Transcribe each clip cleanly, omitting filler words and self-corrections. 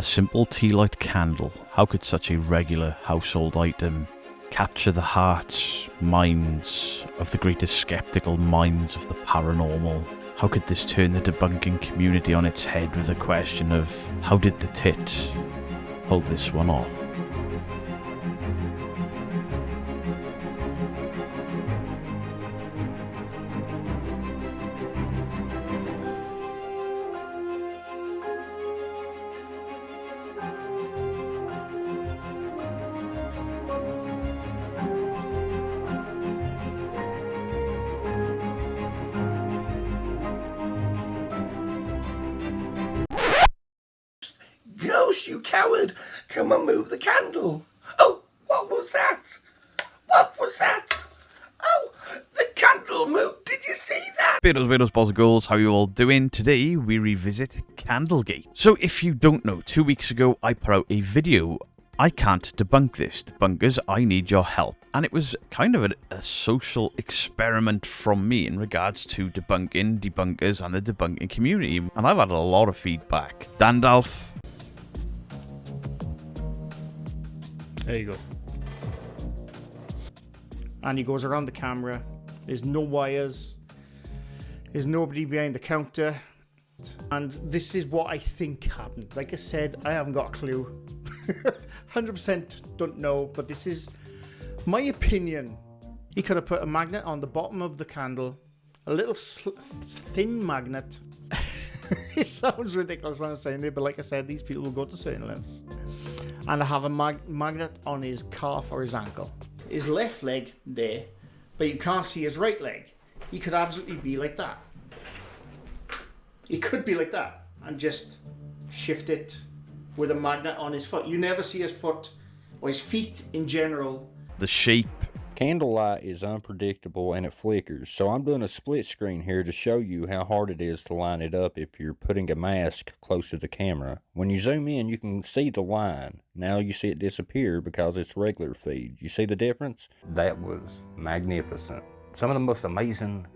A simple tea light candle. How could such a regular household item capture the hearts, minds of the greatest skeptical minds of the paranormal? How could this turn the debunking community on its head with the question of how did the tit pull this one off? Ghost, you coward! Come and move the candle. Oh, what was that? What was that? Oh, the candle moved. Did you see that? Beatles, boys and girls, how you all doing? Today we revisit CandleGate. So if you don't know, 2 weeks ago I put out a video. I can't debunk this. Debunkers, I need your help. And it was kind of a social experiment from me in regards to debunking debunkers and the debunking community. And I've had a lot of feedback. Dandalf. There you go. And he goes around the camera. There's no wires. There's nobody behind the counter. And this is what I think happened. Like I said, I haven't got a clue. 100% don't know, but this is my opinion. He could have put a magnet on the bottom of the candle. A little thin magnet. It sounds ridiculous when I'm saying it, but like I said, these people will go to certain lengths. And I have a magnet on his calf or his ankle. His left leg there, but you can't see his right leg. He could absolutely be like that. He could be like that and just shift it with a magnet on his foot. You never see his foot or his feet in general. The shape. Candlelight is unpredictable and it flickers, so I'm doing a split screen here to show you how hard it is to line it up if you're putting a mask close to the camera. When you zoom in, you can see the line. Now you see it disappear because it's regular feed. You see the difference? That was magnificent. Some of the most amazing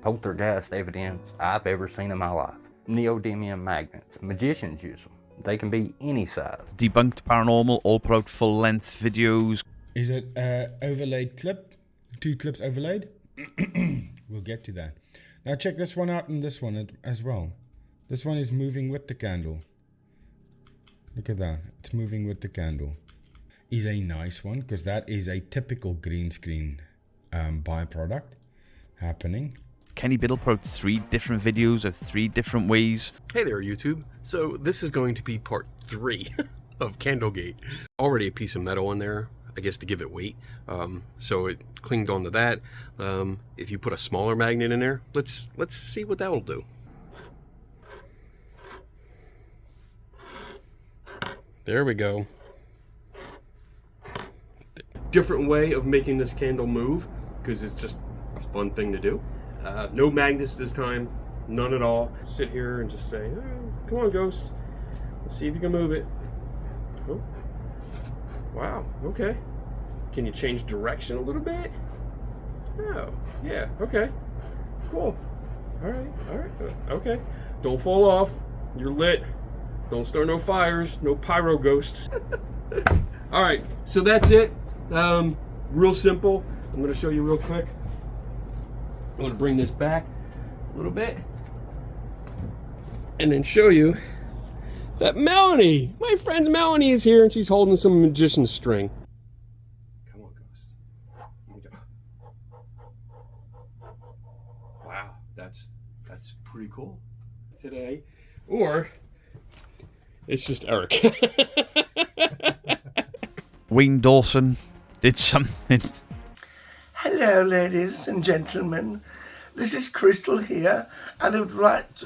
poltergeist evidence I've ever seen in my life. Neodymium magnets. Magicians use them. They can be any size. Debunked Paranormal all put out full-length videos. Is it overlaid clip? 2 clips overlaid? We'll get to that. Now check this one out and this one as well. This one is moving with the candle. Look at that. It's moving with the candle. Is a nice one because that is a typical green screen byproduct happening. Kenny Biddle put out 3 different videos of 3 different ways. Hey there, YouTube. So this is going to be part 3 of CandleGate. Already a piece of metal in there, I guess to give it weight. So it clinged onto that. If you put a smaller magnet in there, let's see what that will do. There we go. Different way of making this candle move because it's just a fun thing to do. No magnets this time, none at all. Sit here and just say, oh, come on, ghost. Let's see if you can move it. Oh. Wow, okay. Can you change direction a little bit? Oh, yeah, okay. Cool. All right, okay. Don't fall off. You're lit. Don't start no fires, no pyro ghosts. All right, so that's it. Real simple. I'm gonna show you real quick. I'm going to bring this back a little bit and then show you that Melanie, my friend Melanie, is here and she's holding some magician's string. Come on, ghost. Here we go. Wow, that's pretty cool today. Or it's just Eric. Wayne Dawson did something. Hello, ladies and gentlemen. This is Crystal here, and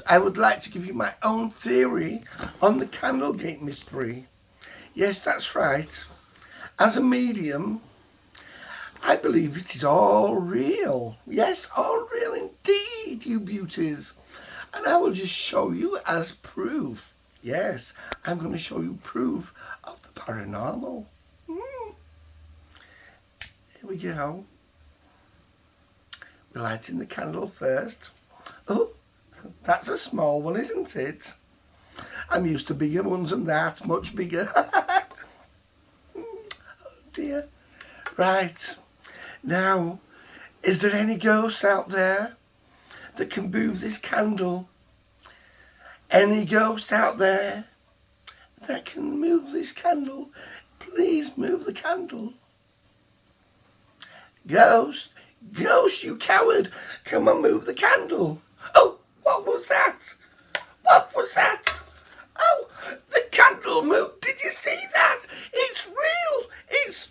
I would like to give you my own theory on the CandleGate mystery. Yes, that's right. As a medium, I believe it is all real. Yes, all real indeed, you beauties. And I will just show you as proof. Yes, I'm going to show you proof of the paranormal. Here we go. We're lighting the candle first. Oh, that's a small one, isn't it? I'm used to bigger ones than that, much bigger. Oh dear. Right. Now, is there any ghosts out there that can move this candle? Any ghosts out there that can move this candle? Please move the candle. Ghost, ghost, you coward, come and move the candle. Oh, what was that? What was that? Oh, the candle moved. Did you see that? It's real. It's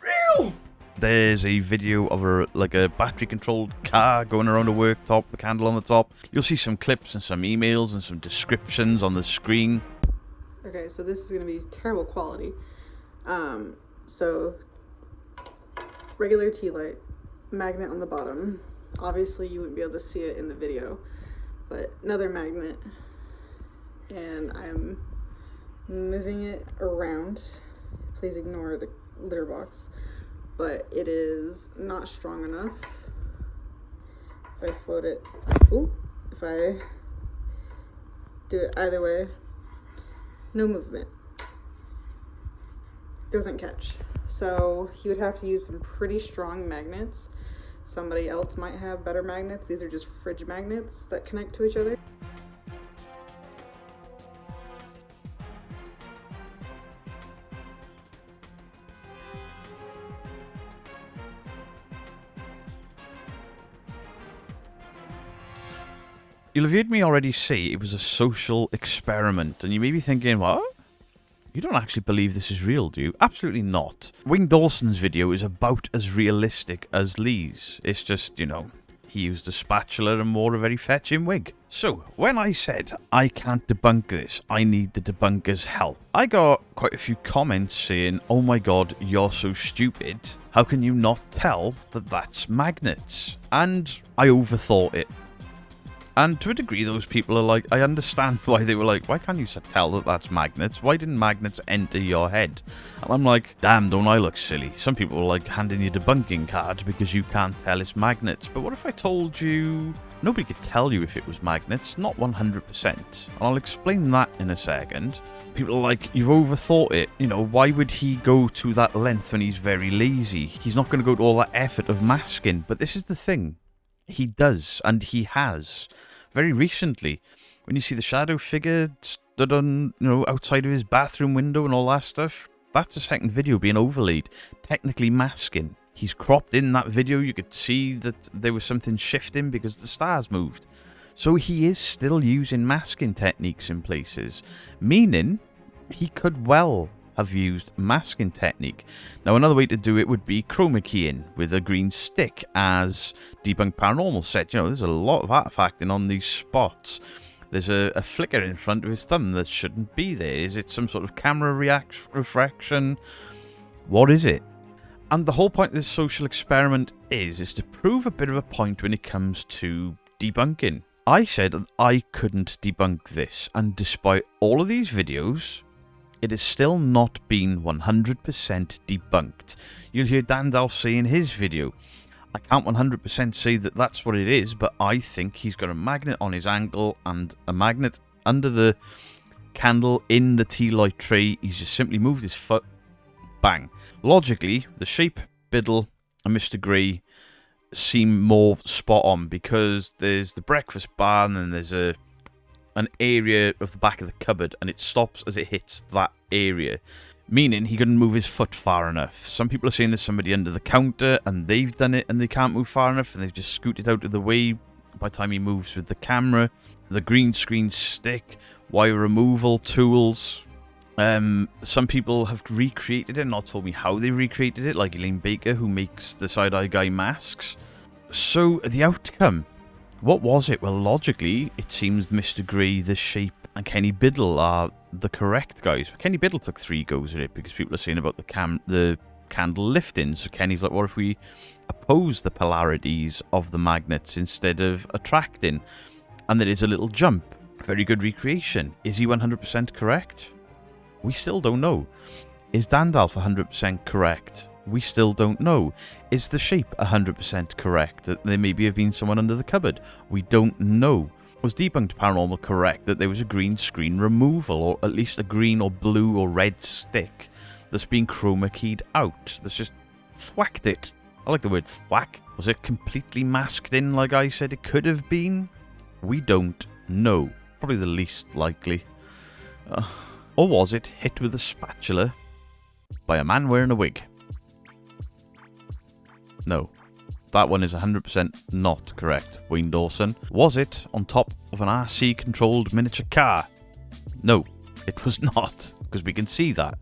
real. There's a video of a battery-controlled car going around a worktop, the candle on the top. You'll see some clips and some emails and some descriptions on the screen. Okay, so this is going to be terrible quality. So regular tea light, magnet on the bottom. Obviously you wouldn't be able to see it in the video, but another magnet, and I'm moving it around. Please ignore the litter box, but it is not strong enough. If I float it, if I do it either way, no movement, doesn't catch. So he would have to use some pretty strong magnets. Somebody else might have better magnets. These are just fridge magnets that connect to each other. You'll have heard me already say it was a social experiment, and you may be thinking, what? You don't actually believe this is real, do you? Absolutely not. Wayne Dawson's video is about as realistic as Lee's. It's just, you know, he used a spatula and wore a very fetching wig. So, when I said, I can't debunk this, I need the debunkers' help, I got quite a few comments saying, oh my god, you're so stupid. How can you not tell that that's magnets? And I overthought it. And to a degree, those people are like, I understand why they were like, why can't you tell that that's magnets? Why didn't magnets enter your head? And I'm like, damn, don't I look silly? Some people are like handing you debunking cards because you can't tell it's magnets. But what if I told you nobody could tell you if it was magnets? Not 100%. And I'll explain that in a second. People are like, you've overthought it. You know, why would he go to that length when he's very lazy? He's not going to go to all that effort of masking. But this is the thing. He does, and he has. Very recently, when you see the shadow figure stood on, you know, outside of his bathroom window and all that stuff, that's a second video being overlaid, technically masking. He's cropped in that video, you could see that there was something shifting because the stars moved. So he is still using masking techniques in places, meaning he could well have used masking technique. Now, another way to do it would be chroma keying with a green stick, as Debunk Paranormal said. You know, there's a lot of artifacting on these spots. There's a flicker in front of his thumb that shouldn't be there. Is it some sort of camera refraction? What is it? And the whole point of this social experiment is to prove a bit of a point when it comes to debunking. I said I couldn't debunk this, and despite all of these videos, it has still not been 100% debunked. You'll hear Dandalf say in his video, I can't 100% say that that's what it is, but I think he's got a magnet on his ankle and a magnet under the candle in the tea light tray. He's just simply moved his foot. Bang. Logically, the shape, Biddle, and Mr. Grey seem more spot on because there's the breakfast bar and then there's an area of the back of the cupboard, and it stops as it hits that area, meaning he couldn't move his foot far enough. Some people are saying there's somebody under the counter and they've done it and they can't move far enough and they've just scooted out of the way by the time he moves with the camera. The green screen stick, wire removal tools. Some people have recreated it and not told me how they recreated it, like Elaine Baker, who makes the side-eye guy masks. So the outcome, what was it? Well, logically, it seems Mr. Grey, The Shape, and Kenny Biddle are the correct guys. But Kenny Biddle took 3 goes at it because people are saying about the candle lifting. So Kenny's like, what if we oppose the polarities of the magnets instead of attracting? And there is a little jump. Very good recreation. Is he 100% correct? We still don't know. Is Dandalf 100% correct? We still don't know. Is The Shape 100% correct? That there maybe have been someone under the cupboard? We don't know. Was Debunked Paranormal correct that there was a green screen removal, or at least a green or blue or red stick that's been chroma keyed out, that's just thwacked it? I like the word thwack. Was it completely masked in like I said it could have been? We don't know. Probably the least likely. Or was it hit with a spatula by a man wearing a wig? No. That one is 100% not correct, Wayne Dawson. Was it on top of an RC-controlled miniature car? No, it was not, because we can see that.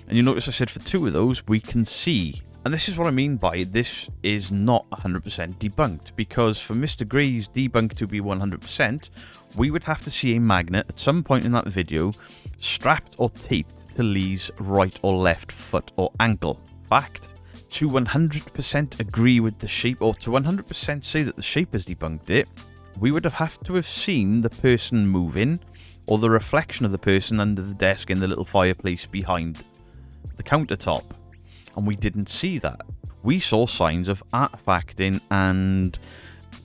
And you notice I said for 2 of those, we can see. And this is what I mean by this is not 100% debunked, because for Mr. Gray's debunk to be 100%, we would have to see a magnet at some point in that video strapped or taped to Lee's right or left foot or ankle. Fact. To 100% agree with the shape, or to 100% say that the shape has debunked it, we would have to have seen the person moving, or the reflection of the person under the desk in the little fireplace behind the countertop. And we didn't see that. We saw signs of artifacting and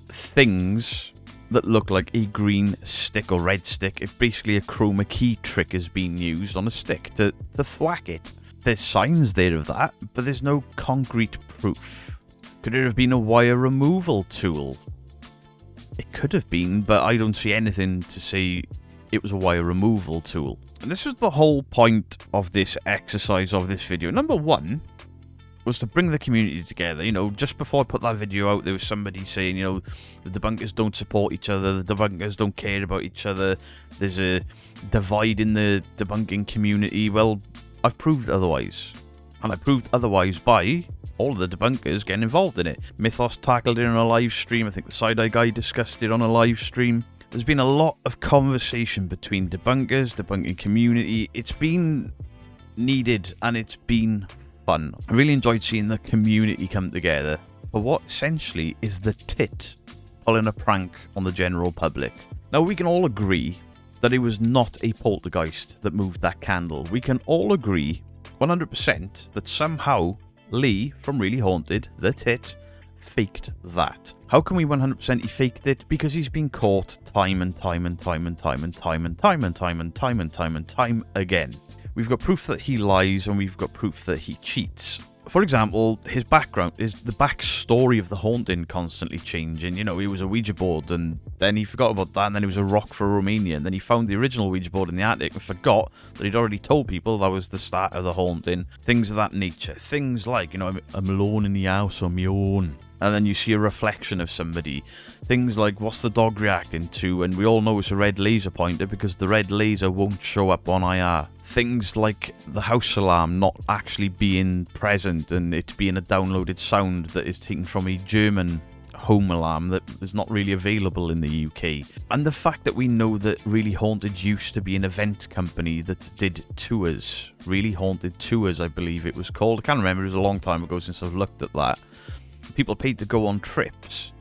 things that look like a green stick or red stick. If basically a chroma key trick is being used on a stick to thwack it. There's signs there of that, but there's no concrete proof. Could it have been a wire removal tool? It could have been, but I don't see anything to say it was a wire removal tool. And this was the whole point of this exercise of this video. Number 1 was to bring the community together. You know, just before I put that video out, there was somebody saying, you know, the debunkers don't support each other, the debunkers don't care about each other, there's a divide in the debunking community. Well, I've proved otherwise. And I proved otherwise by all of the debunkers getting involved in it. Mythos tackled it on a live stream. I think the Side-Eye Guy discussed it on a live stream. There's been a lot of conversation between debunkers, debunking community. It's been needed and it's been fun. I really enjoyed seeing the community come together for what essentially is the tit pulling a prank on the general public. Now, we can all agree that it was not a poltergeist that moved that candle. We can all agree 100% that somehow Lee from Really Haunted, the tit, faked that. How can we 100% he faked it? Because he's been caught time and time again. We've got proof that he lies and we've got proof that he cheats. For example, his background is the backstory of the haunting constantly changing. You know, he was a Ouija board and then he forgot about that, and then he was a rock for Romania, and then he found the original Ouija board in the attic and forgot that he'd already told people that was the start of the haunting. Things of that nature. Things like, you know, I'm alone in the house on my own. And then you see a reflection of somebody. Things like, what's the dog reacting to? And we all know it's a red laser pointer because the red laser won't show up on IR. Things like the house alarm not actually being present and it being a downloaded sound that is taken from a German home alarm that is not really available in the UK. And the fact that we know that Really Haunted used to be an event company that did tours. Really Haunted Tours, I believe it was called. I can't remember, it was a long time ago since I've looked at that. People paid to go on trips.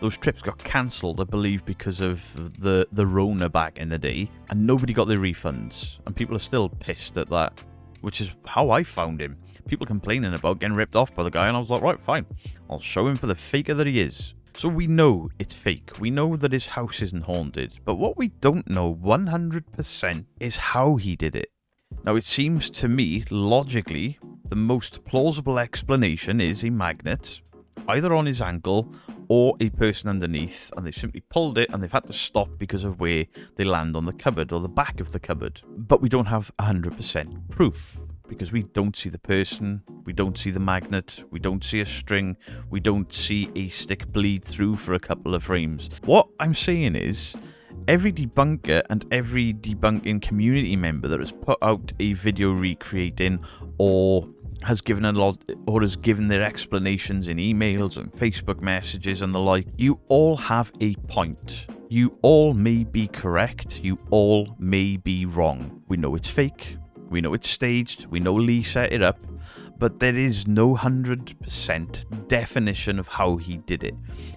Those trips got cancelled, I believe, because of the Rona back in the day, and nobody got their refunds. And people are still pissed at that, which is how I found him. People complaining about getting ripped off by the guy, and I was like, right, fine. I'll show him for the faker that he is. So we know it's fake. We know that his house isn't haunted. But what we don't know 100% is how he did it. Now, it seems to me, logically, the most plausible explanation is a magnet, either on his ankle or a person underneath, and they simply pulled it and they've had to stop because of where they land on the cupboard or the back of the cupboard. But we don't have 100% proof because we don't see the person, we don't see the magnet, we don't see a string, we don't see a stick bleed through for a couple of frames. What I'm saying is, every debunker and every debunking community member that has put out a video recreating or has given their explanations in emails and Facebook messages and the like, you all have a point. You all may be correct, you all may be wrong. We know it's fake, we know it's staged, we know Lee set it up, but there is no 100% definition of how he did it.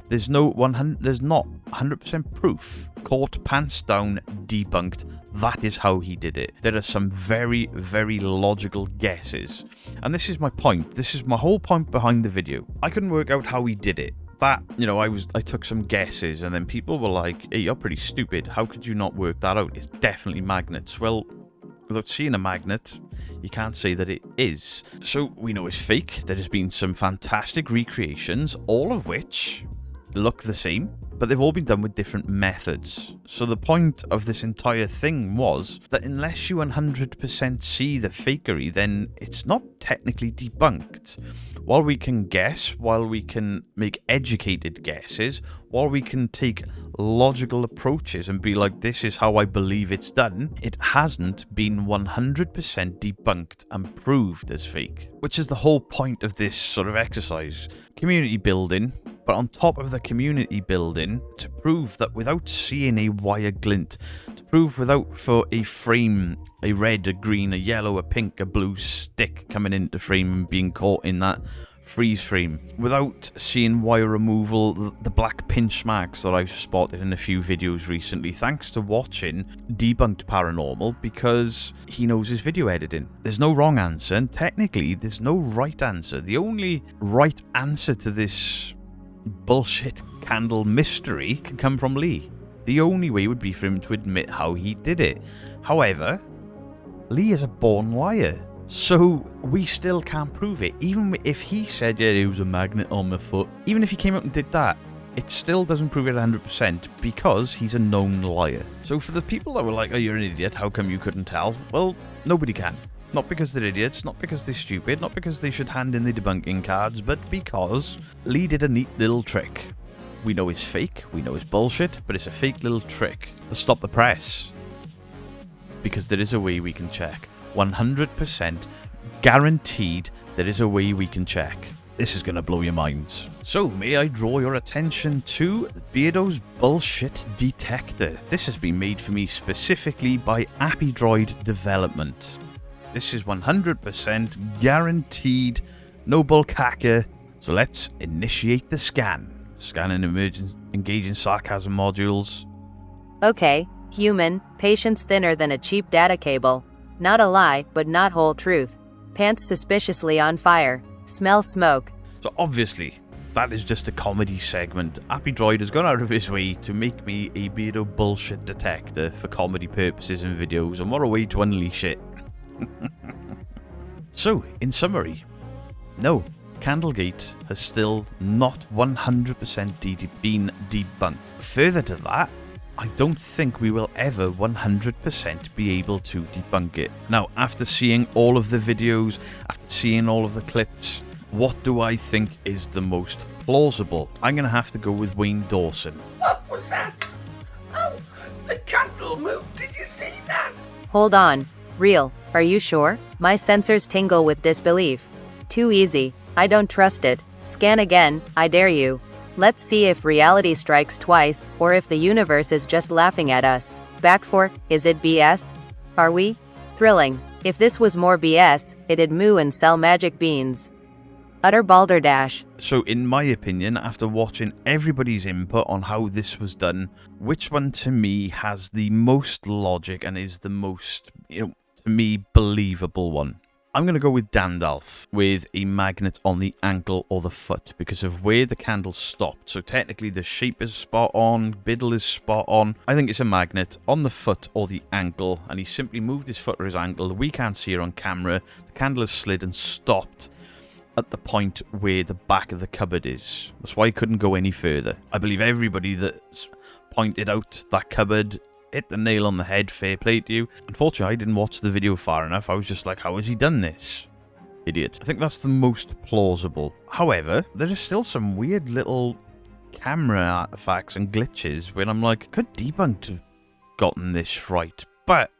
There's not 100% proof. Caught, pants down, debunked. That is how he did it. There are some very, very logical guesses. And this is my point. This is my whole point behind the video. I couldn't work out how he did it, that, you know, I took some guesses, and then people were like, hey, you're pretty stupid. How could you not work that out? It's definitely magnets. Well, without seeing a magnet, you can't say that it is. So we know it's fake. There has been some fantastic recreations, all of which look the same, but they've all been done with different methods. So the point of this entire thing was that unless you 100% see the fakery, then it's not technically debunked. While we can guess, while we can make educated guesses, while we can take logical approaches and be like, this is how I believe it's done, it hasn't been 100% debunked and proved as fake. Which is the whole point of this sort of exercise. Community building, but on top of the community building, to prove that without seeing a wire glint, to prove without for a frame, a red, a green, a yellow, a pink, a blue stick coming into frame and being caught in that freeze frame, without seeing wire removal, the black pinch marks that I've spotted in a few videos recently, thanks to watching Debunked Paranormal, because he knows his video editing. There's no wrong answer, and technically there's no right answer. The only right answer to this bullshit candle mystery can come from Lee. The only way would be for him to admit how he did it. However, Lee is a born liar. So we still can't prove it. Even if he said, yeah, it was a magnet on my foot, even if he came out and did that, it still doesn't prove it 100% because he's a known liar. So for the people that were like, oh, you're an idiot, how come you couldn't tell? Well, nobody can. Not because they're idiots, not because they're stupid, not because they should hand in the debunking cards, but because Lee did a neat little trick. We know it's fake, we know it's bullshit, but it's a fake little trick to stop the press. Because there is a way we can check. 100% guaranteed there is a way we can check. This is going to blow your minds. So, may I draw your attention to Beardo's Bullshit Detector. This has been made for me specifically by Droid Development. This is 100% guaranteed, no bullcacker. So let's initiate the scan. Scanning engaging sarcasm modules. Okay, human, patience thinner than a cheap data cable. Not a lie, but not whole truth. Pants suspiciously on fire. Smell smoke. So obviously, that is just a comedy segment. Droid has gone out of his way to make me a Beardo bullshit detector for comedy purposes and videos, and what a way to unleash it. So, in summary, no, CandleGate has still not 100% been debunked. Further to that, I don't think we will ever 100% be able to debunk it. Now, after seeing all of the videos, after seeing all of the clips, what do I think is the most plausible? I'm going to have to go with Wayne Dawson. What was that? Oh, the candle moved. Did you see that? Hold on. Real. Are you sure? My sensors tingle with disbelief. Too easy. I don't trust it. Scan again. I dare you. Let's see if reality strikes twice, or if the universe is just laughing at us. Back for, is it BS? Are we? Thrilling. If this was more BS, it'd moo and sell magic beans. Utter balderdash. So in my opinion, after watching everybody's input on how this was done, which one to me has the most logic and is the most, to me, believable one? I'm going to go with Dandalf, with a magnet on the ankle or the foot, because of where the candle stopped. So technically the shape is spot on, biddle is spot on. I think it's a magnet on the foot or the ankle, and he simply moved his foot or his ankle. We can't see it on camera. The candle has slid and stopped at the point where the back of the cupboard is. That's why he couldn't go any further. I believe everybody that's pointed out that cupboard hit the nail on the head. Fair play to you. Unfortunately, I didn't watch the video far enough. I was just like, how has he done this? Idiot. I think that's the most plausible. However, there are still some weird little camera artifacts and glitches when I'm like, could Debunked have gotten this right? But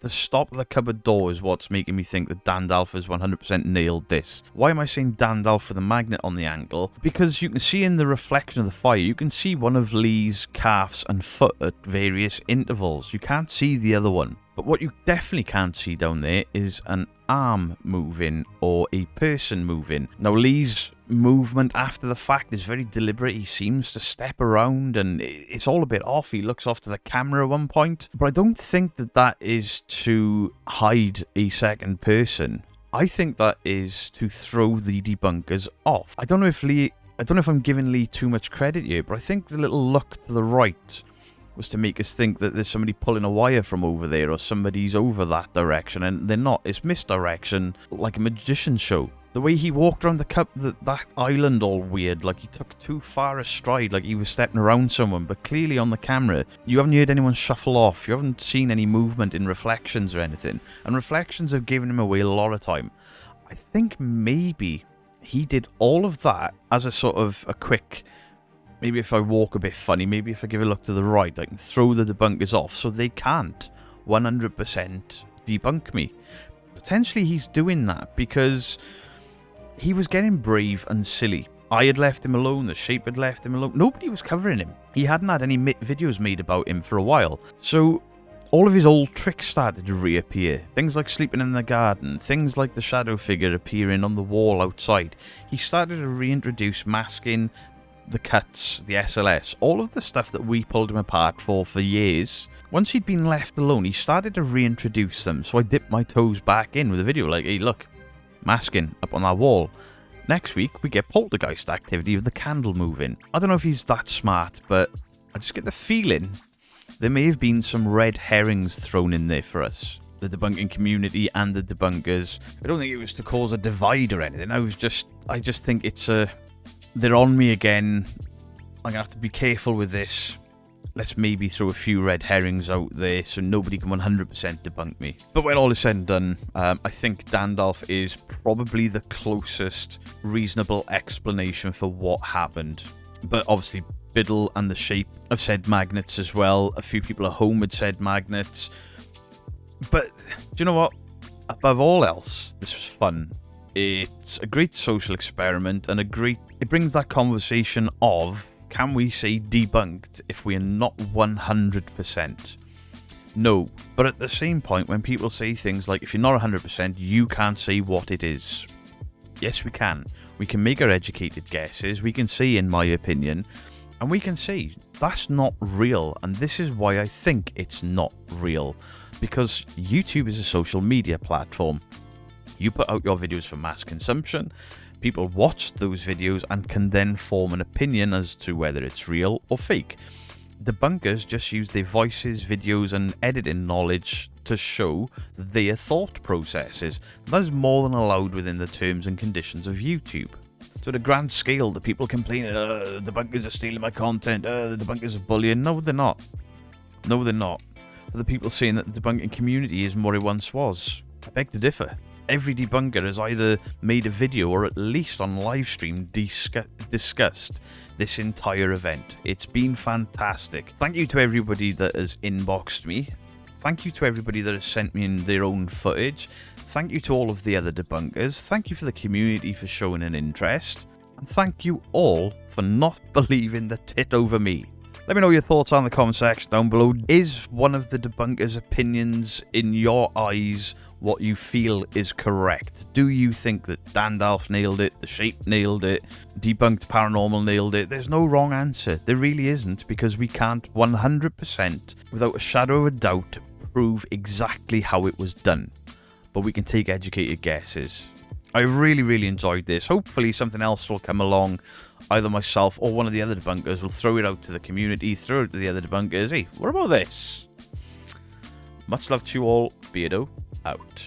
the stop of the cupboard door is what's making me think that Dandalf has 100% nailed this. Why am I saying Dandalf for the magnet on the ankle? Because you can see in the reflection of the fire, you can see one of Lee's calves and foot at various intervals. You can't see the other one. But what you definitely can't see down there is an arm moving or a person moving. Now, Lee's movement after the fact is very deliberate. He seems to step around and it's all a bit off. He looks off to the camera at one point. But I don't think that that is to hide a second person. I think that is to throw the debunkers off. I don't know if Lee I don't know if I'm giving Lee too much credit here, but I think the little look to the right was to make us think that there's somebody pulling a wire from over there or somebody's over that direction, and they're not. It's misdirection, like a magician show. The way he walked around that island all weird, like he took too far a stride, like he was stepping around someone, but clearly on the camera, you haven't heard anyone shuffle off, you haven't seen any movement in reflections or anything, and reflections have given him away a lot of time. I think maybe he did all of that as a sort of a quick, maybe if I walk a bit funny, maybe if I give a look to the right, I can throw the debunkers off so they can't 100% debunk me. Potentially he's doing that because he was getting brave and silly. I had left him alone, the Shape had left him alone, nobody was covering him. He hadn't had any videos made about him for a while. So all of his old tricks started to reappear. Things like sleeping in the garden, things like the shadow figure appearing on the wall outside. He started to reintroduce masking, the cuts, the SLS, all of the stuff that we pulled him apart for years. Once he'd been left alone, he started to reintroduce them, so I dipped my toes back in with a video like, hey look, masking up on that wall. Next week, we get poltergeist activity of the candle moving. I don't know if he's that smart, but I just get the feeling there may have been some red herrings thrown in there for us. The debunking community and the debunkers. I don't think it was to cause a divide or anything. I just think it's they're on me again. I'm going to have to be careful with this. Let's maybe throw a few red herrings out there so nobody can 100% debunk me. But when all is said and done, I think Dandalf is probably the closest reasonable explanation for what happened. But obviously, Biddle and the Shape have said magnets as well. A few people at home had said magnets. But do you know what? Above all else, this was fun. It's a great social experiment and it brings that conversation of, can we say debunked if we are not 100%? No, but at the same point, when people say things like, if you're not 100%, you can't say what it is. Yes, we can. We can make our educated guesses, we can say, in my opinion, and we can say, that's not real, and this is why I think it's not real. Because YouTube is a social media platform. You put out your videos for mass consumption, people watch those videos and can then form an opinion as to whether it's real or fake. Debunkers just use their voices, videos and editing knowledge to show their thought processes. That is more than allowed within the terms and conditions of YouTube. So at a grand scale, the people complaining, the debunkers are stealing my content, the debunkers are bullying. No, they're not. No, they're not. For the people saying that the debunking community isn't what it once was, I beg to differ. Every debunker has either made a video or at least on live stream discussed this entire event. It's been fantastic. Thank you to everybody that has inboxed me. Thank you to everybody that has sent me in their own footage. Thank you to all of the other debunkers. Thank you for the community for showing an interest. And thank you all for not believing the tit over me. Let me know your thoughts on the comment section down below. Is one of the debunkers' opinions, in your eyes, what you feel is correct? Do you think that Dandalf nailed it, the Shape nailed it, Debunked Paranormal nailed it? There's no wrong answer. There really isn't, because we can't 100%, without a shadow of a doubt, prove exactly how it was done. But we can take educated guesses. I really, really enjoyed this. Hopefully something else will come along. Either myself or one of the other debunkers will throw it out to the community, throw it to the other debunkers. Hey, what about this? Much love to you all. Beardo out.